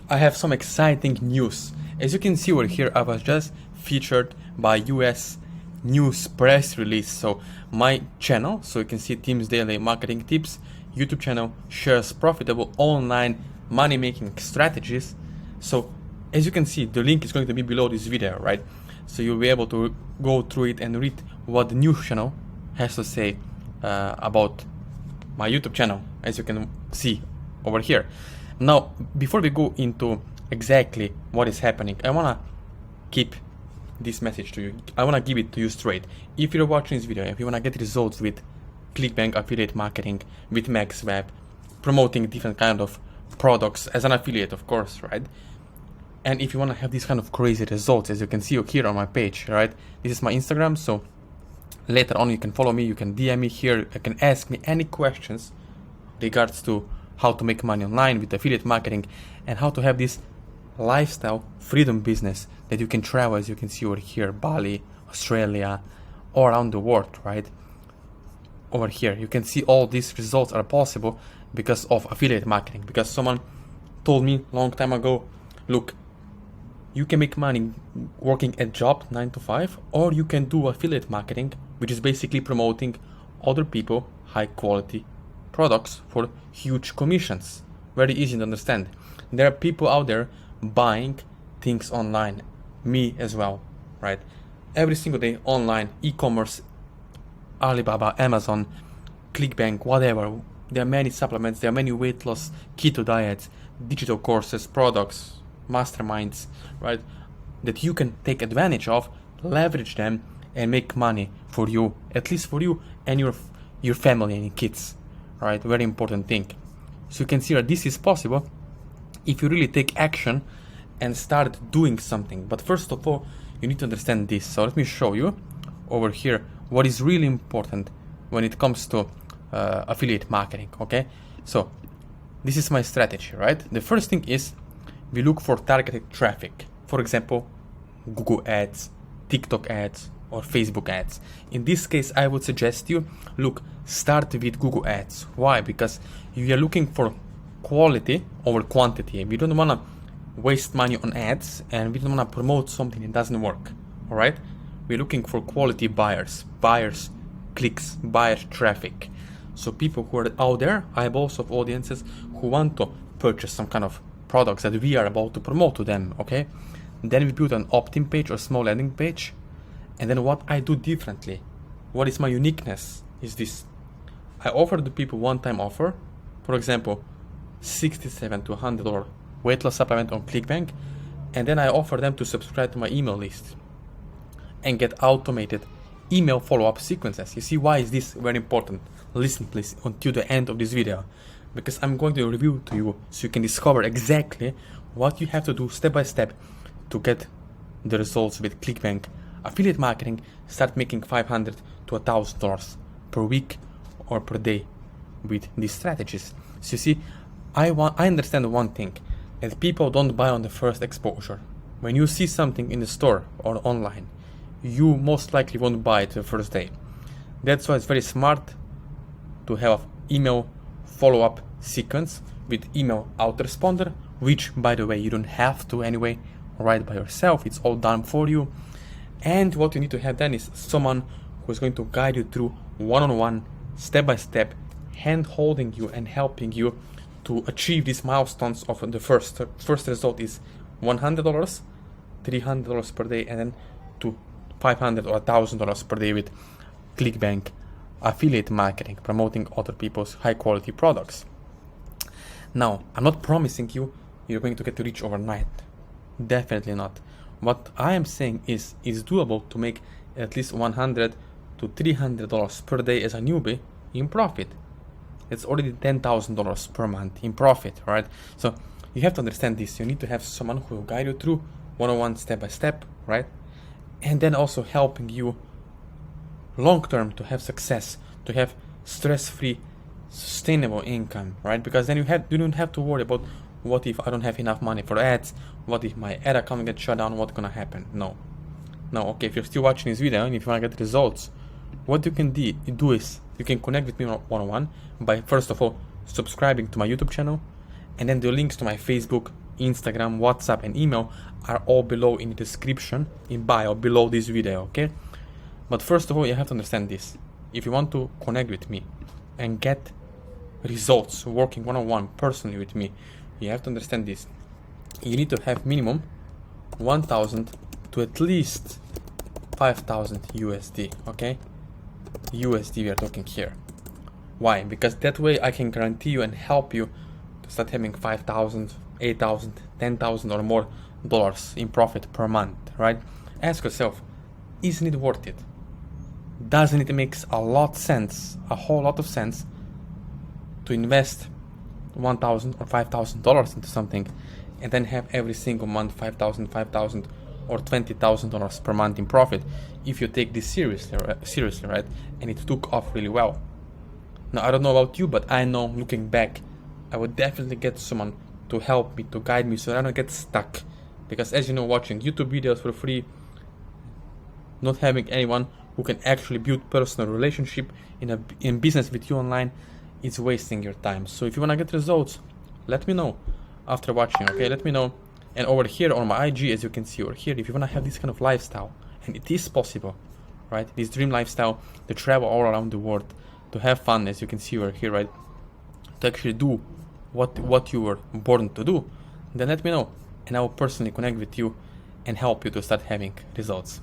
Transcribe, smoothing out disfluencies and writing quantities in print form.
I have some exciting news. As you can see over here, I was just featured by US News press release. So my channel, so you can see Tim's Daily Marketing Tips, YouTube channel shares profitable online money making strategies. So as you can see, the link is going to be below this video, right? So you'll be able to go through it and read what the news channel has to say about my YouTube channel, as you can see over here. Now, before we go into exactly what is happening, I wanna keep this message to you. I wanna give it to you straight. If you're watching this video, if you wanna get results with ClickBank affiliate marketing, with MaxWeb, promoting different kind of products as an affiliate, of course, right? And if you wanna have these kind of crazy results, as you can see here on my page, right? This is my Instagram, so later on you can follow me, you can DM me here, you can ask me any questions regards to how to make money online with affiliate marketing and how to have this lifestyle freedom business that you can travel, as you can see over here, Bali, Australia, all around the world, right? Over here, you can see all these results are possible because of affiliate marketing, because someone told me long time ago, look, you can make money working a job 9 to 5, or you can do affiliate marketing, which is basically promoting other people high quality products for huge commissions. Very easy to understand. There are people out there buying things online, me as well, right? Every single day online, e-commerce, Alibaba, Amazon, ClickBank, whatever. There are many supplements, there are many weight loss, keto diets, digital courses, products, masterminds, right? That you can take advantage of, leverage them, and make money for you, at least for you and your family and your kids, right? Very important thing. So you can see that this is possible if you really take action and start doing something. But first of all, you need to understand this. So let me show you over here what is really important when it comes to affiliate marketing, okay? So this is my strategy, right? The first thing is we look for targeted traffic. For example, Google ads, TikTok ads, or Facebook ads. In this case, I would suggest you, look, start with Google ads. Why? Because you are looking for quality over quantity. We don't want to waste money on ads, and we don't want to promote something that doesn't work, all right? We're looking for quality buyers, clicks, buyer traffic. So people who are out there, eyeballs of audiences who want to purchase some kind of products that we are about to promote to them, okay? Then we build an opt-in page or small landing page. And then what I do differently, what is my uniqueness, is this. I offer the people one-time offer, for example, $67 to $100 weight loss supplement on ClickBank, and then I offer them to subscribe to my email list and get automated email follow-up sequences. You see why is this very important? Listen please until the end of this video, because I'm going to review to you so you can discover exactly what you have to do step by step to get the results with ClickBank affiliate marketing. Start making $500 to $1,000 per week or per day with these strategies. So you see, I understand one thing, that people don't buy on the first exposure. When you see something in the store or online, you most likely won't buy it the first day. That's why it's very smart to have email follow-up sequence with email autoresponder, which by the way you don't have to anyway write by yourself, it's all done for you. And what you need to have then is someone who is going to guide you through one-on-one, step-by-step, hand-holding you and helping you to achieve these milestones of the first result is $100, $300 per day, and then to $500 or $1,000 per day with ClickBank affiliate marketing, promoting other people's high-quality products. Now, I'm not promising you're going to get rich overnight. Definitely not. What I am saying is it's doable to make at least $100 to $300 per day as a newbie in profit. It's already $10,000 per month in profit, right? So you have to understand this. You need to have someone who will guide you through one-on-one, step-by-step, right? And then also helping you long-term to have success, to have stress-free, sustainable income, right? Because then you don't have to worry about what if I don't have enough money for ads? What if my ad account gets shut down? What's gonna happen? No. Okay, if you're still watching this video and if you wanna get results, what you can do is you can connect with me one-on-one by first of all subscribing to my YouTube channel, and then the links to my Facebook, Instagram, WhatsApp, and email are all below in the description, in bio, below this video, okay? But first of all, you have to understand this. If you want to connect with me and get results working one-on-one personally with me, you have to understand this. You need to have minimum 1,000 to at least 5,000 USD, okay? USD we are talking here. Why? Because that way I can guarantee you and help you to start having 5,000, 8,000, 10,000 or more dollars in profit per month, right? Ask yourself, isn't it worth it? Doesn't it make a lot sense, a whole lot of sense, to invest $1,000 or $5,000 into something and then have every single month $5,000 or $20,000 per month in profit if you take this seriously, right? And it took off really well. Now, I don't know about you, but I know looking back, I would definitely get someone to help me, to guide me so that I don't get stuck. Because as you know, watching YouTube videos for free, not having anyone who can actually build personal relationship in business with you online, it's wasting your time. So if you want to get results, let me know after watching, okay? Let me know. And over here on my IG, as you can see over here, if you want to have this kind of lifestyle, and it is possible, right? This dream lifestyle, to travel all around the world, to have fun, as you can see over here, right? To actually do what you were born to do, then let me know, and I will personally connect with you and help you to start having results.